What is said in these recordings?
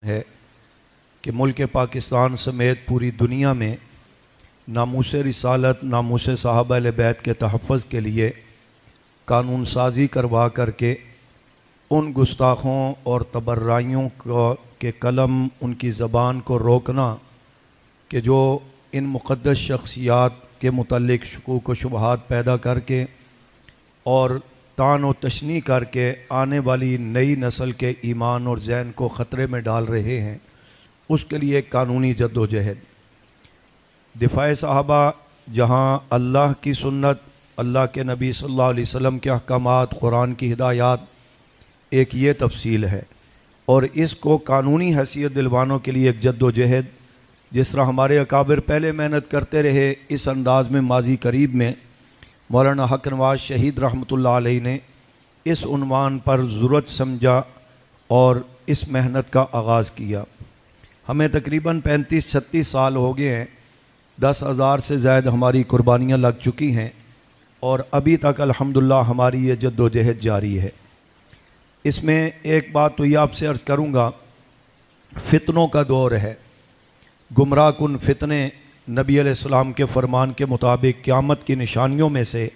ہے کہ ملک پاکستان سمیت پوری دنیا میں ناموس رسالت ناموس صحابہ اہل بیت کے تحفظ کے لیے قانون سازی کروا کر کے ان گستاخوں اور تبرائیوں کے قلم ان کی زبان کو روکنا کہ جو ان مقدس شخصیات کے متعلق شکوک و شبہات پیدا کر کے اور طعن و تشنیع کر کے آنے والی نئی نسل کے ایمان اور ذہن کو خطرے میں ڈال رہے ہیں، اس کے لیے قانونی جد و جہد دفاع صحابہ، جہاں اللہ کی سنت، اللہ کے نبی صلی اللہ علیہ وسلم کے احکامات، قرآن کی ہدایات، ایک یہ تفصیل ہے، اور اس کو قانونی حیثیت دلوانوں کے لیے ایک جد و جہد جس طرح ہمارے اکابر پہلے محنت کرتے رہے، اس انداز میں ماضی قریب میں مولانا حق نواز شہید رحمۃ اللہ علیہ نے اس عنوان پر ضرورت سمجھا اور اس محنت کا آغاز کیا۔ ہمیں تقریباً 35-36 سال ہو گئے ہیں، 10,000 سے زائد ہماری قربانیاں لگ چکی ہیں، اور ابھی تک الحمدللہ ہماری یہ جد و جہد جاری ہے۔ اس میں ایک بات تو یہ آپ سے عرض کروں گا، فتنوں کا دور ہے، گمراہ کن فتنے نبی علیہ السلام کے فرمان کے مطابق قیامت کی نشانیوں میں سے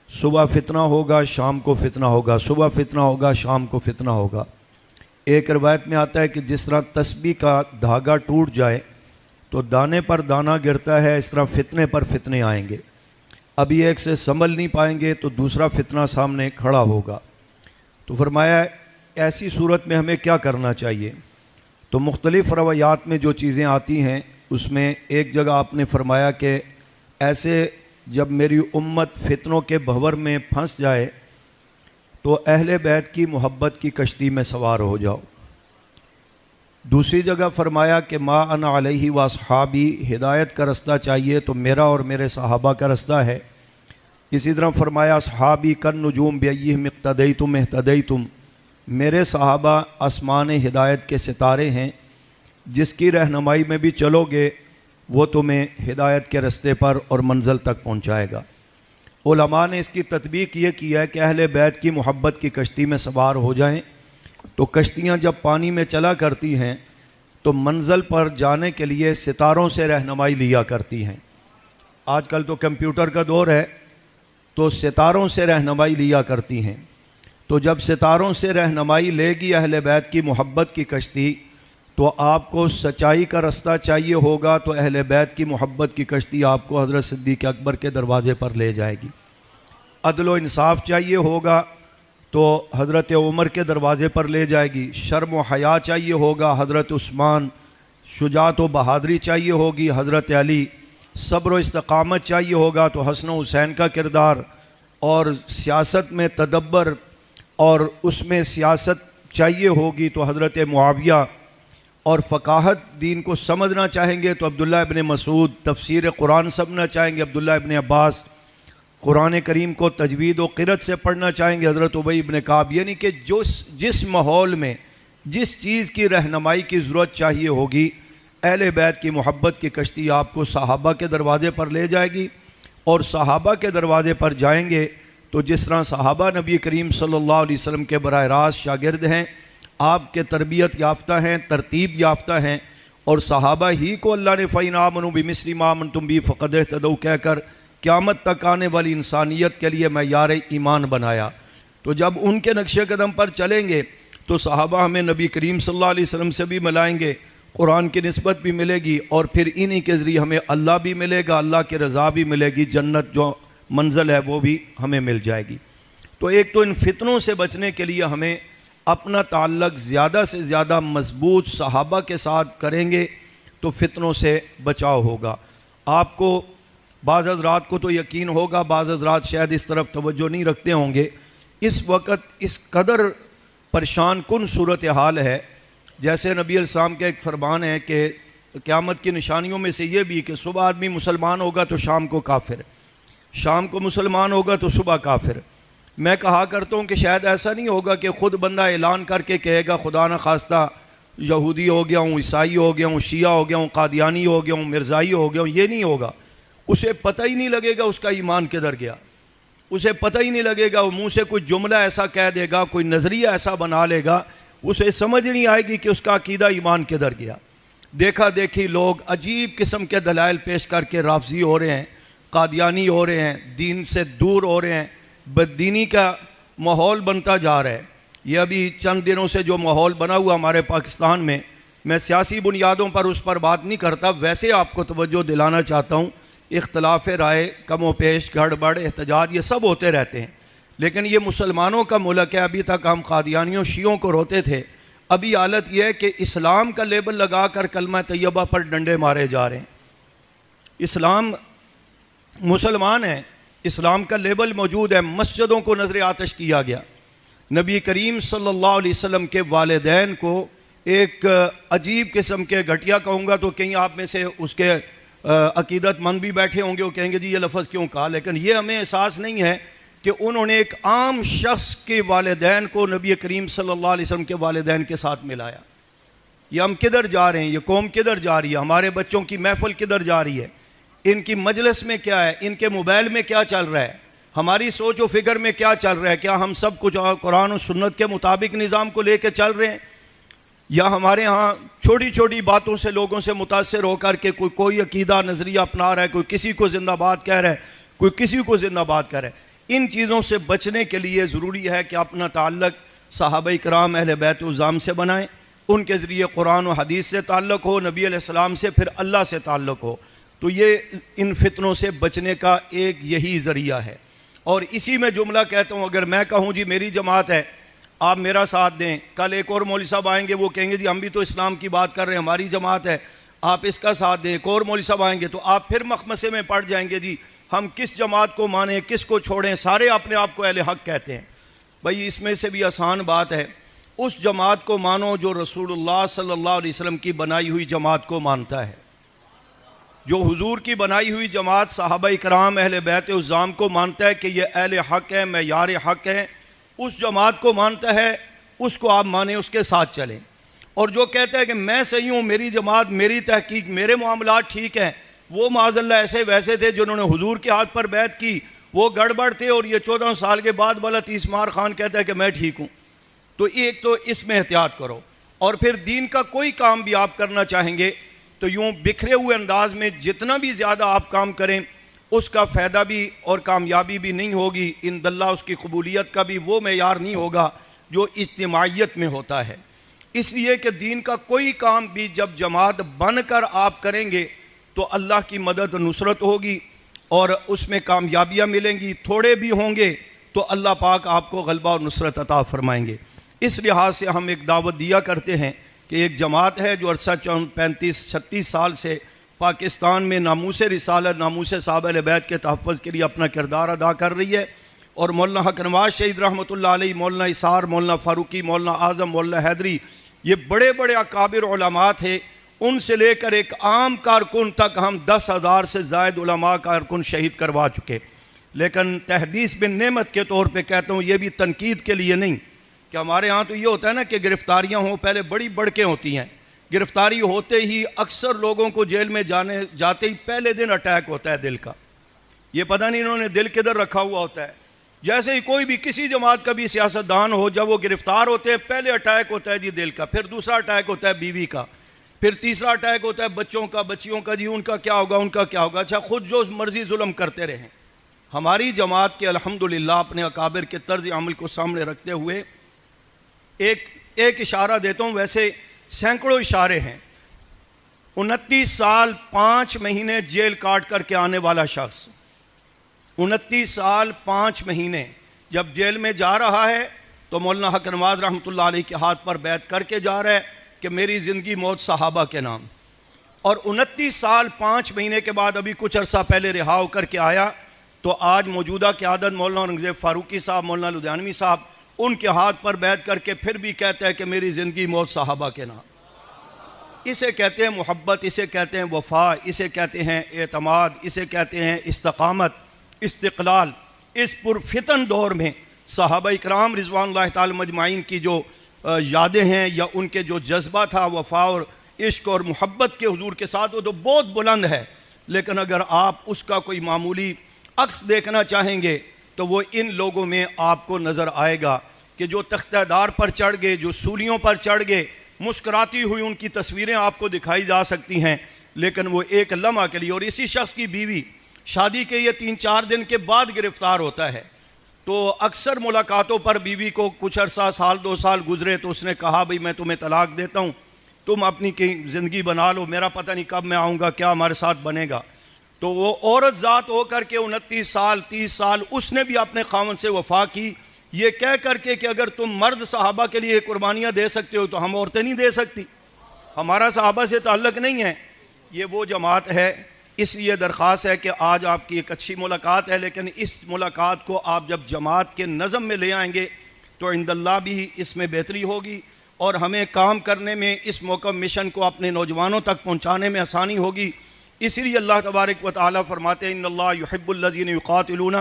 صبح فتنہ ہوگا، شام کو فتنہ ہوگا، صبح فتنہ ہوگا، شام کو فتنہ ہوگا۔ ایک روایت میں آتا ہے کہ جس طرح تسبیح کا دھاگا ٹوٹ جائے تو دانے پر دانہ گرتا ہے، اس طرح فتنے پر فتنے آئیں گے، ابھی ایک سے سنبھل نہیں پائیں گے تو دوسرا فتنہ سامنے کھڑا ہوگا۔ تو فرمایا ایسی صورت میں ہمیں کیا کرنا چاہیے؟ تو مختلف روایات میں جو چیزیں آتی ہیں اس میں ایک جگہ آپ نے فرمایا کہ ایسے جب میری امت فتنوں کے بھور میں پھنس جائے تو اہل بیت کی محبت کی کشتی میں سوار ہو جاؤ۔ دوسری جگہ فرمایا کہ ما انا علیہ واصحابی، ہدایت کا رستہ چاہیے تو میرا اور میرے صحابہ کا رستہ ہے۔ اسی طرح فرمایا اصحابی کن نجوم بیئہم اقتدیتم اہتدیتم، میرے صحابہ آسمان ہدایت کے ستارے ہیں، جس کی رہنمائی میں بھی چلو گے وہ تمہیں ہدایت کے رستے پر اور منزل تک پہنچائے گا۔ علماء نے اس کی تطبیق یہ کیا ہے کہ اہل بیت کی محبت کی کشتی میں سوار ہو جائیں تو کشتیاں جب پانی میں چلا کرتی ہیں تو منزل پر جانے کے لیے ستاروں سے رہنمائی لیا کرتی ہیں۔ آج کل تو کمپیوٹر کا دور ہے تو ستاروں سے رہنمائی لیا کرتی ہیں، تو جب ستاروں سے رہنمائی لے گی اہل بیت کی محبت کی کشتی تو آپ کو سچائی کا رستہ چاہیے ہوگا تو اہل بیت کی محبت کی کشتی آپ کو حضرت صدیق اکبر کے دروازے پر لے جائے گی۔ عدل و انصاف چاہیے ہوگا تو حضرت عمر کے دروازے پر لے جائے گی۔ شرم و حیا چاہیے ہوگا حضرت عثمان، شجاعت و بہادری چاہیے ہوگی حضرت علی، صبر و استقامت چاہیے ہوگا تو حسن و حسین کا کردار، اور سیاست میں تدبر اور اس میں سیاست چاہیے ہوگی تو حضرت معاویہ، اور فقاہت دین کو سمجھنا چاہیں گے تو عبداللہ ابن مسعود، تفسیر قرآن سمجھنا چاہیں گے عبداللہ ابن عباس، قرآن کریم کو تجوید و قرأت سے پڑھنا چاہیں گے حضرت ابی ابن کعب۔ یعنی کہ جس ماحول میں جس چیز کی رہنمائی کی ضرورت چاہیے ہوگی، اہل بیت کی محبت کی کشتی آپ کو صحابہ کے دروازے پر لے جائے گی، اور صحابہ کے دروازے پر جائیں گے تو جس طرح صحابہ نبی کریم صلی اللہ علیہ وسلم کے براہ راست شاگرد ہیں، آپ کے تربیت یافتہ ہیں، ترتیب یافتہ ہیں، اور صحابہ ہی کو اللہ نے فَإِنْ آمَنُوا بِمِثْلِ مَا آمَنْتُمْ بِهِ فَقَدِ اهْتَدَوْا کہہ کر قیامت تک آنے والی انسانیت کے لیے معیار ایمان بنایا۔ تو جب ان کے نقش قدم پر چلیں گے تو صحابہ ہمیں نبی کریم صلی اللہ علیہ وسلم سے بھی ملائیں گے، قرآن کی نسبت بھی ملے گی، اور پھر انہی کے ذریعے ہمیں اللہ بھی ملے گا، اللہ کی رضا بھی ملے گی، جنت جو منزل ہے وہ بھی ہمیں مل جائے گی۔ تو ایک تو ان فتنوں سے بچنے کے لیے ہمیں اپنا تعلق زیادہ سے زیادہ مضبوط صحابہ کے ساتھ کریں گے تو فتنوں سے بچاؤ ہوگا۔ آپ کو بعض حضرات کو تو یقین ہوگا، بعض حضرات شاید اس طرف توجہ نہیں رکھتے ہوں گے، اس وقت اس قدر پریشان کن صورتحال ہے، جیسے نبی علیہ السلام کا ایک فرمان ہے کہ قیامت کی نشانیوں میں سے یہ بھی کہ صبح آدمی مسلمان ہوگا تو شام کو کافر، شام کو مسلمان ہوگا تو صبح کافر۔ میں کہا کرتا ہوں کہ شاید ایسا نہیں ہوگا کہ خود بندہ اعلان کر کے کہے گا خدا نہ خواستہ یہودی ہو گیا ہوں، عیسائی ہو گیا ہوں، شیعہ ہو گیا ہوں، قادیانی ہو گیا ہوں، مرزائی ہو گیا ہوں، یہ نہیں ہوگا۔ اسے پتہ ہی نہیں لگے گا اس کا ایمان کدھر گیا، اسے پتہ ہی نہیں لگے گا، وہ منہ سے کوئی جملہ ایسا کہہ دے گا، کوئی نظریہ ایسا بنا لے گا، اسے سمجھ نہیں آئے گی کہ اس کا عقیدہ ایمان کدھر گیا۔ دیکھا دیکھی لوگ عجیب قسم کے دلائل پیش کر کے رافضی ہو رہے ہیں، قادیانی ہو رہے ہیں، دین سے دور ہو رہے ہیں، بددینی کا ماحول بنتا جا رہا ہے۔ یہ ابھی چند دنوں سے جو ماحول بنا ہوا ہمارے پاکستان میں سیاسی بنیادوں پر اس پر بات نہیں کرتا، ویسے آپ کو توجہ دلانا چاہتا ہوں، اختلاف رائے، کم و پیش، گڑبڑ، احتجاج، یہ سب ہوتے رہتے ہیں، لیکن یہ مسلمانوں کا ملک ہے۔ ابھی تک ہم قادیانیوں شیعوں کو روتے تھے، ابھی حالت یہ ہے کہ اسلام کا لیبل لگا کر کلمہ طیبہ پر ڈنڈے مارے جا رہے ہیں۔ اسلام مسلمان ہے، اسلام کا لیبل موجود ہے، مسجدوں کو نذر آتش کیا گیا۔ نبی کریم صلی اللہ علیہ وسلم کے والدین کو ایک عجیب قسم کے، گھٹیا کہوں گا تو کہیں آپ میں سے اس کے عقیدت مند بھی بیٹھے ہوں گے، وہ کہیں گے جی یہ لفظ کیوں کہا، لیکن یہ ہمیں احساس نہیں ہے کہ انہوں نے ایک عام شخص کے والدین کو نبی کریم صلی اللہ علیہ وسلم کے والدین کے ساتھ ملایا۔ یہ ہم کدھر جا رہے ہیں، یہ قوم کدھر جا رہی ہے، ہمارے بچوں کی محفل کدھر جا رہی ہے، ان کی مجلس میں کیا ہے، ان کے موبائل میں کیا چل رہا ہے، ہماری سوچ و فکر میں کیا چل رہا ہے، کیا ہم سب کچھ قرآن و سنت کے مطابق نظام کو لے کے چل رہے ہیں، یا ہمارے ہاں چھوٹی چھوٹی باتوں سے لوگوں سے متاثر ہو کر کے کوئی عقیدہ نظریہ اپنا رہا ہے، کوئی کسی کو زندہ باد کہہ رہا ہے، کوئی کسی کو زندہ باد کہہ رہا ہے۔ ان چیزوں سے بچنے کے لیے ضروری ہے کہ اپنا تعلق صحابہ کرام اہل بیت الزام سے بنائیں، ان کے ذریعے قرآن و حدیث سے تعلق ہو، نبی علیہ السلام سے، پھر اللہ سے تعلق ہو، تو یہ ان فتنوں سے بچنے کا ایک یہی ذریعہ ہے۔ اور اسی میں جملہ کہتا ہوں، اگر میں کہوں جی میری جماعت ہے، آپ میرا ساتھ دیں، کل ایک اور مولوی صاحب آئیں گے، وہ کہیں گے جی ہم بھی تو اسلام کی بات کر رہے ہیں، ہماری جماعت ہے، آپ اس کا ساتھ دیں، ایک اور مولوی صاحب آئیں گے تو آپ پھر مخمسے میں پڑ جائیں گے جی ہم کس جماعت کو مانیں، کس کو چھوڑیں، سارے اپنے آپ کو اہل حق کہتے ہیں۔ بھائی اس میں سے بھی آسان بات ہے، اس جماعت کو مانو جو رسول اللہ صلی اللہ علیہ وسلم کی بنائی ہوئی جماعت کو مانتا ہے، جو حضور کی بنائی ہوئی جماعت صحابہ کرام اہل بیت الزام کو مانتا ہے کہ یہ اہل حق ہے، معیار حق ہے، اس جماعت کو مانتا ہے، اس کو آپ مانیں، اس کے ساتھ چلیں۔ اور جو کہتا ہے کہ میں صحیح ہوں، میری جماعت، میری تحقیق، میرے معاملات ٹھیک ہیں، وہ معاذ اللہ ایسے ویسے تھے جنہوں نے حضور کے ہاتھ پر بیعت کی، وہ گڑبڑ تھے، اور یہ 14 سال کے بعد والا تیسمار خان کہتا ہے کہ میں ٹھیک ہوں، تو ایک تو اس میں احتیاط کرو۔ اور پھر دین کا کوئی کام بھی آپ کرنا چاہیں گے تو یوں بکھرے ہوئے انداز میں جتنا بھی زیادہ آپ کام کریں اس کا فائدہ بھی اور کامیابی بھی نہیں ہوگی، اند اللہ اس کی قبولیت کا بھی وہ معیار نہیں ہوگا جو اجتماعیت میں ہوتا ہے۔ اس لیے کہ دین کا کوئی کام بھی جب جماعت بن کر آپ کریں گے تو اللہ کی مدد نصرت ہوگی اور اس میں کامیابیاں ملیں گی، تھوڑے بھی ہوں گے تو اللہ پاک آپ کو غلبہ اور نصرت عطا فرمائیں گے۔ اس لحاظ سے ہم ایک دعوت دیا کرتے ہیں کہ ایک جماعت ہے جو عرصہ 35-36 سال سے پاکستان میں ناموس رسالت، ناموس صحابہ اہل بیت کے تحفظ کے لیے اپنا کردار ادا کر رہی ہے، اور مولانا حق نواز شہید رحمۃ اللہ علیہ، مولانا اسار، مولانا فاروقی، مولانا اعظم، مولانا حیدری، یہ بڑے بڑے اکابر علماء تھے، ان سے لے کر ایک عام کارکن تک ہم 10,000 سے زائد علماء کارکن شہید کروا چکے۔ لیکن تحدیث بن نعمت کے طور پہ کہتا ہوں، یہ بھی تنقید کے لیے نہیں، کہ ہمارے ہاں تو یہ ہوتا ہے نا کہ گرفتاریاں ہوں، پہلے بڑی بڑکیں ہوتی ہیں، گرفتاری ہوتے ہی اکثر لوگوں کو جیل میں جاتے ہی پہلے دن اٹیک ہوتا ہے دل کا، یہ پتہ نہیں انہوں نے دل کدھر رکھا ہوا ہوتا ہے۔ جیسے ہی کوئی بھی کسی جماعت کا بھی سیاستدان ہو، جب وہ گرفتار ہوتے ہیں پہلے اٹیک ہوتا ہے جی دل کا، پھر دوسرا اٹیک ہوتا ہے بیوی کا، پھر تیسرا اٹیک ہوتا ہے بچوں کا، بچیوں کا، جی ان کا کیا ہوگا، ان کا کیا ہوگا۔ اچھا خود جو مرضی ظلم کرتے رہیں۔ ہماری جماعت کے الحمدللہ اپنے اکابر کے طرز عمل کو سامنے رکھتے ہوئے ایک اشارہ دیتا ہوں، ویسے سینکڑوں اشارے ہیں۔ 29 سال 5 مہینے جیل کاٹ کر کے آنے والا شخص 29 سال 5 مہینے جب جیل میں جا رہا ہے تو مولانا حق نواز رحمۃ اللہ علیہ کے ہاتھ پر بیعت کر کے جا رہا ہے کہ میری زندگی موت صحابہ کے نام، اور 29 سال 5 مہینے کے بعد ابھی کچھ عرصہ پہلے رہا ہو کر کے آیا، تو آج موجودہ قیادت مولانا اورنگزیب فاروقی صاحب، مولانا لدھیانوی صاحب، ان کے ہاتھ پر بیعت کر کے پھر بھی کہتا ہے کہ میری زندگی موت صحابہ کے نام۔ اسے کہتے ہیں محبت، اسے کہتے ہیں وفا، اسے کہتے ہیں اعتماد، اسے کہتے ہیں استقامت، استقلال۔ اس پرفتن دور میں صحابہ اکرام رضوان اللہ تعالی مجمعین کی جو یادیں ہیں یا ان کے جو جذبہ تھا وفا اور عشق اور محبت کے حضور کے ساتھ، وہ تو بہت بلند ہے، لیکن اگر آپ اس کا کوئی معمولی عکس دیکھنا چاہیں گے تو وہ ان لوگوں میں آپ کو نظر آئے گا کہ جو تختہ دار پر چڑھ گئے، جو سولیوں پر چڑھ گئے، مسکراتی ہوئی ان کی تصویریں آپ کو دکھائی جا سکتی ہیں، لیکن وہ ایک لمحہ کے لیے. اور اسی شخص کی بیوی شادی کے یہ 3-4 دن کے بعد گرفتار ہوتا ہے. تو اکثر ملاقاتوں پر بیوی کو کچھ عرصہ، سال 2 سال گزرے تو اس نے کہا بھئی میں تمہیں طلاق دیتا ہوں، تم اپنی زندگی بنا لو، میرا پتہ نہیں کب میں آؤں گا، کیا ہمارے ساتھ بنے گا. تو وہ عورت ذات ہو کر کے 29 سال 30 سال اس نے بھی اپنے خاوند سے وفا کی، یہ کہہ کر کے کہ اگر تم مرد صحابہ کے لیے قربانیاں دے سکتے ہو تو ہم عورتیں نہیں دے سکتی، ہمارا صحابہ سے تعلق نہیں ہے. یہ وہ جماعت ہے. اس لیے درخواست ہے کہ آج آپ کی ایک اچھی ملاقات ہے، لیکن اس ملاقات کو آپ جب جماعت کے نظم میں لے آئیں گے تو عند اللہ بھی اس میں بہتری ہوگی، اور ہمیں کام کرنے میں اس موقع مشن کو اپنے نوجوانوں تک پہنچانے میں آسانی ہوگی. اسی لیے اللہ تبارک و تعالیٰ فرماتے ہیں ان اللہ یحب الذین یقاتلون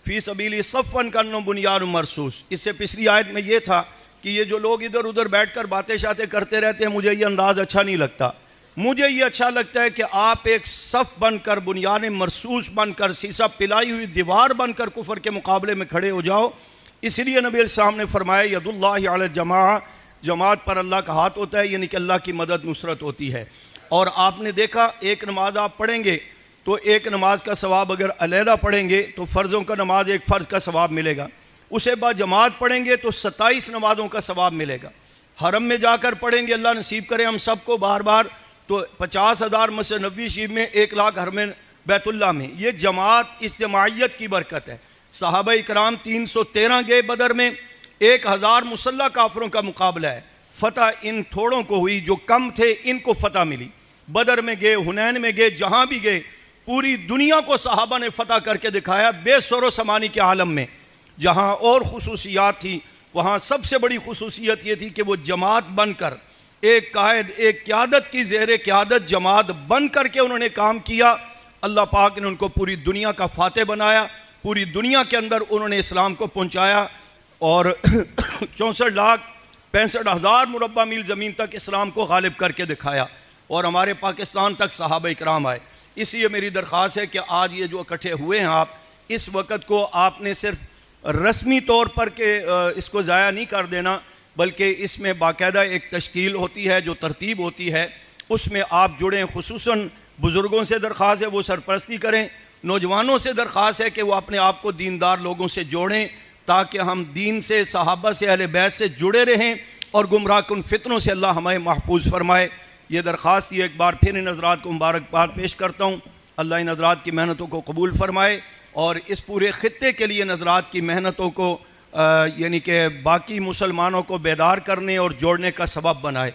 فی سبیلہ صفا کانہم بنیان مرصوص. اس سے پچھلی آیت میں یہ تھا کہ یہ جو لوگ ادھر ادھر بیٹھ کر باتیں شاتیں کرتے رہتے ہیں، مجھے یہ انداز اچھا نہیں لگتا. مجھے یہ اچھا لگتا ہے کہ آپ ایک صف بن کر، بنیان مرصوص بن کر، سیسہ پلائی ہوئی دیوار بن کر کفر کے مقابلے میں کھڑے ہو جاؤ. اس لیے نبی علیہ السلام نے فرمایا ید اللہ علی الجماعہ، جماعت پر اللہ کا ہاتھ ہوتا ہے، یعنی کہ اللہ کی مدد نصرت ہوتی ہے. اور آپ نے دیکھا ایک نماز آپ پڑھیں گے تو ایک نماز کا ثواب اگر علیحدہ پڑھیں گے تو فرضوں کا نماز ایک فرض کا ثواب ملے گا، اسے بعد جماعت پڑھیں گے تو 27 نمازوں کا ثواب ملے گا. حرم میں جا کر پڑھیں گے، اللہ نصیب کرے ہم سب کو بار بار، تو 50,000 مسجد نبوی شریف میں، 1 لاکھ حرم بیت اللہ میں. یہ جماعت اجتماعیت کی برکت ہے. صحابہ اکرام 313 گئے بدر میں، 1000 مسلح کافروں کا مقابلہ ہے. فتح ان تھوڑوں کو ہوئی، جو کم تھے ان کو فتح ملی. بدر میں گئے، حنین میں گئے، جہاں بھی گئے پوری دنیا کو صحابہ نے فتح کر کے دکھایا. بے سر و سمانی کے عالم میں جہاں اور خصوصیات تھیں، وہاں سب سے بڑی خصوصیت یہ تھی کہ وہ جماعت بن کر، ایک قائد، ایک قیادت کی زیر قیادت جماعت بن کر کے انہوں نے کام کیا. اللہ پاک نے ان کو پوری دنیا کا فاتح بنایا، پوری دنیا کے اندر انہوں نے اسلام کو پہنچایا، اور 64,65,000 مربع میل زمین تک اسلام کو غالب کر کے دکھایا، اور ہمارے پاکستان تک صحابہ اکرام آئے. اس لیے میری درخواست ہے کہ آج یہ جو اکٹھے ہوئے ہیں آپ، اس وقت کو آپ نے صرف رسمی طور پر کہ اس کو ضائع نہیں کر دینا، بلکہ اس میں باقاعدہ ایک تشکیل ہوتی ہے، جو ترتیب ہوتی ہے، اس میں آپ جڑیں. خصوصاً بزرگوں سے درخواست ہے وہ سرپرستی کریں، نوجوانوں سے درخواست ہے کہ وہ اپنے آپ کو دیندار لوگوں سے جوڑیں، تاکہ ہم دین سے، صحابہ سے، اہل بیت سے جڑے رہیں، اور گمراہ کن فتنوں سے اللہ ہمیں محفوظ فرمائے. یہ درخواست ایک بار پھر ان حضرات کو مبارکباد پیش کرتا ہوں. اللہ ان حضرات کی محنتوں کو قبول فرمائے، اور اس پورے خطے کے لیے ان حضرات کی محنتوں کو یعنی کہ باقی مسلمانوں کو بیدار کرنے اور جوڑنے کا سبب بنائے.